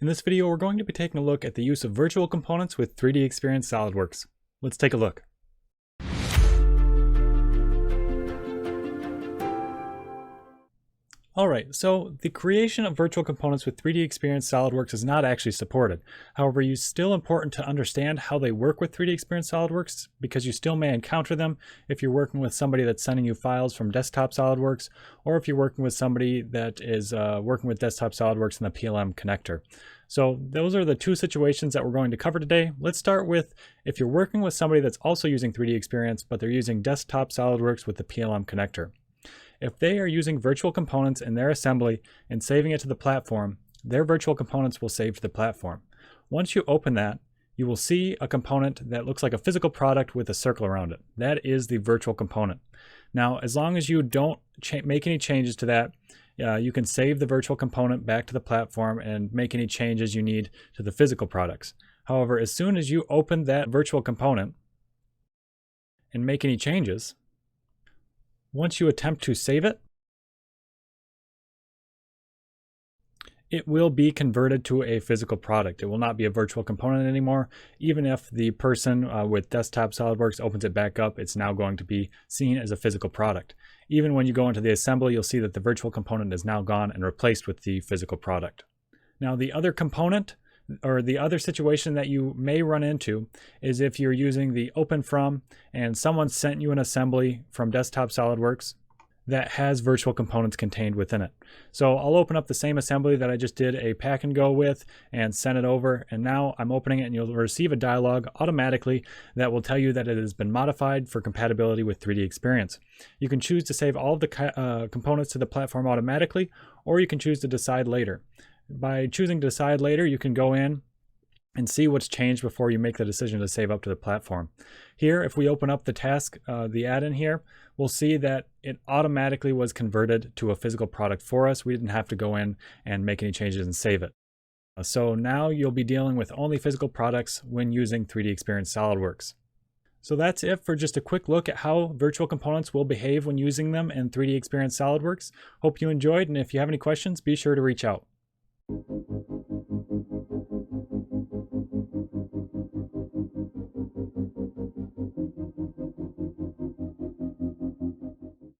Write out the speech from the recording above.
In this video, we're going to be taking a look at the use of virtual components with 3DEXPERIENCE SolidWorks. Let's take a look. Alright, so the creation of virtual components with 3DEXPERIENCE SolidWorks is not actually supported. However, it's still important to understand how they work with 3DEXPERIENCE SolidWorks because you still may encounter them if you're working with somebody that's sending you files from desktop SolidWorks, or if you're working with somebody that is working with desktop SolidWorks in the PLM connector. So those are the two situations that we're going to cover today. Let's start with if you're working with somebody that's also using 3DEXPERIENCE, but they're using desktop SolidWorks with the PLM connector. If they are using virtual components in their assembly and saving it to the platform, their virtual components will save to the platform. Once you open that, you will see a component that looks like a physical product with a circle around it. That is the virtual component. Now, as long as you don't make any changes to that, you can save the virtual component back to the platform and make any changes you need to the physical products. However, as soon as you open that virtual component and make any changes, once you attempt to save it, it will be converted to a physical product. It will not be a virtual component anymore. Even if the person with desktop SolidWorks opens it back up, it's now going to be seen as a physical product. Even when you go into the assembly, you'll see that the virtual component is now gone and replaced with the physical product. Now, the other component, or the other situation that you may run into, is if you're using the open from and someone sent you an assembly from desktop SolidWorks that has virtual components contained within it. So I'll open up the same assembly that I just did a pack and go with and send it over, and now I'm opening it and you'll receive a dialog automatically that will tell you that it has been modified for compatibility with 3DEXPERIENCE. You can choose to save all of the components to the platform automatically, or you can choose to decide later. By choosing to decide later, you can go in and see what's changed before you make the decision to save up to the platform. Here, if we open up the task, the add-in here, we'll see that it automatically was converted to a physical product for us. We didn't have to go in and make any changes and save it. So now you'll be dealing with only physical products when using 3DEXPERIENCE SolidWorks. So that's it for just a quick look at how virtual components will behave when using them in 3DEXPERIENCE SolidWorks. Hope you enjoyed, and if you have any questions, be sure to reach out.